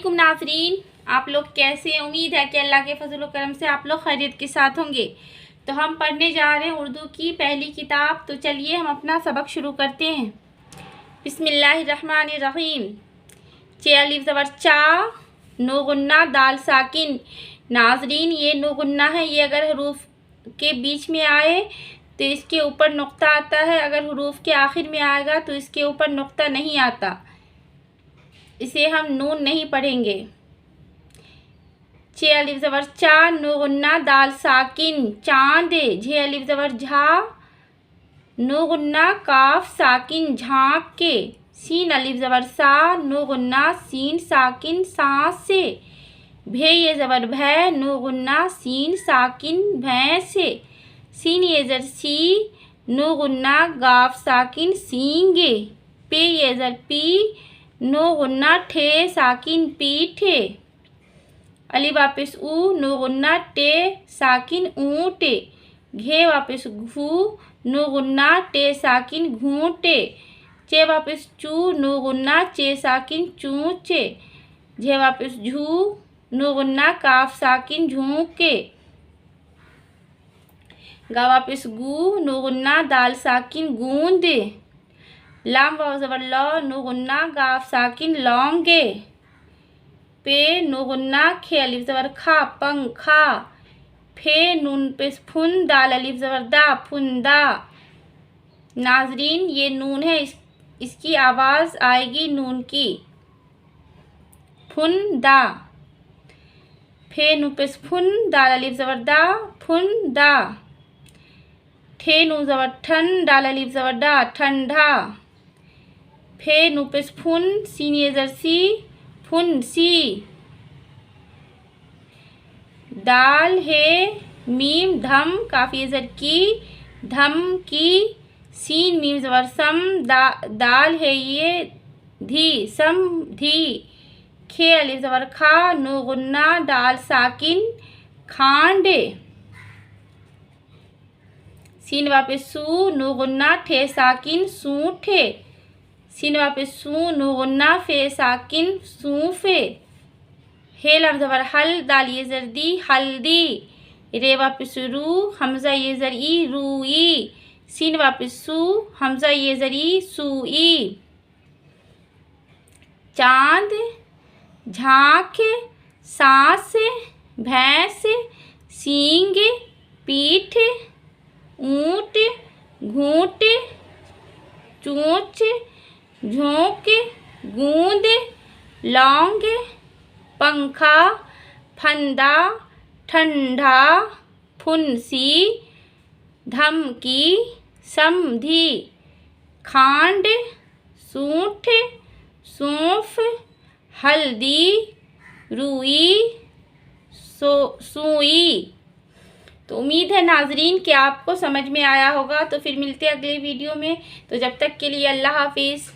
अस्सलामुअलैकुम नाज़रीन, आप लोग कैसे हैं। उम्मीद है कि अल्लाह के फजल व करम से आप लोग खैरियत के साथ होंगे। तो हम पढ़ने जा रहे हैं उर्दू की पहली किताब। तो चलिए हम अपना सबक शुरू करते हैं। बिस्मिल्लाहिर्रहमानिर्रहीम। चे अलिफ ज़बर चा, नो गुन्ना दाल साकिन। नाज़रीन ये नो गुन्ना है, ये अगर हरूफ के बीच में आए तो इसके ऊपर नुक्ता आता है, अगर हरूफ के आखिर में आएगा तो इसके ऊपर नुक्ता नहीं आता, इसे हम नून नहीं पढ़ेंगे। चे अलिफ ज़बर चा, नो गुन्ना दाल साकिन चांद। झे अलिफ ज़बर झा, नो गुन्ना काफ साकिन झाँक के। सीन अलिफ ज़बर सा, नो गुन्ना सीन साकिन सांस से। भे ये ज़बर भै, नो गुन्ना सीन साकिन भैंस से। सीन ये ज़र सी, नो गुन्ना गाफ साकिन सींगे। पे ये ज़र पी, नो गुन्ना ठे साकिन पीठे। अली वापिस ऊ, नो गुन्ना टे साकिन ऊँटे। घे वापिस घू, नो गुन्ना टे साकिन घूंटे। चे वापिस चू, नो गुन्ना चे साकिन चूचे। झे वापिस झू, नो गुन्ना काफ साकिन झूके। गा वापिस गू, नो गुन्ना दाल साकिन गूंद। लाम वाव ज़बर लौ, नो गुन्ना गाफ साकिन लौंगे। पे नो गुन्ना खे अलिफ ज़बर खा पंखा। फे नून पेश फुन, दाल अलिफ ज़बर दा फुंदा। नाजरीन ये नून है, इसकी आवाज़ आएगी नून की, फुंदा। फे नू पेश फुन, दाल अलिफ ज़बर दा फुंदा। ठे नू ज़बर ठन, दाल अलिफ ज़बर डा ठंडा। फे नू पेश फुन, सीन ये ज़र सी फुनसी। दाल है मीम धम, काफ ये ज़र की धम की। सीन मीम ज़बर सम, दाल है ये धी सम धी। खे अलिफ ज़बर खा, नो गुन्ना दाल साकिन खांड। सीन वापिस सू, नो गुन्ना ठे साकिन सूठे। सीन वापिस सू, नो गुन्ना फे साकिन सूफे। हे लम ज़बर हल, दाल ये ज़र दी हल्दी। रे वापिस रू, हमज़ा ये ज़र ई रूई। सीन वापिस सू, हमज़ा ये ज़र ई सूई। चांद, झाँक, सांस, भैंस, सींग, पीठ, ऊँट, घूंट, चोंच, झोंक, गूंद, लौंग, पंखा, फंदा, ठंडा, फुंसी, धमकी, समधी, खांड, सूंठ, सौंफ, हल्दी, रुई, सुई। तो उम्मीद है नाजरीन कि आपको समझ में आया होगा। तो फिर मिलते हैं अगले वीडियो में। तो जब तक के लिए अल्लाह हाफिज़।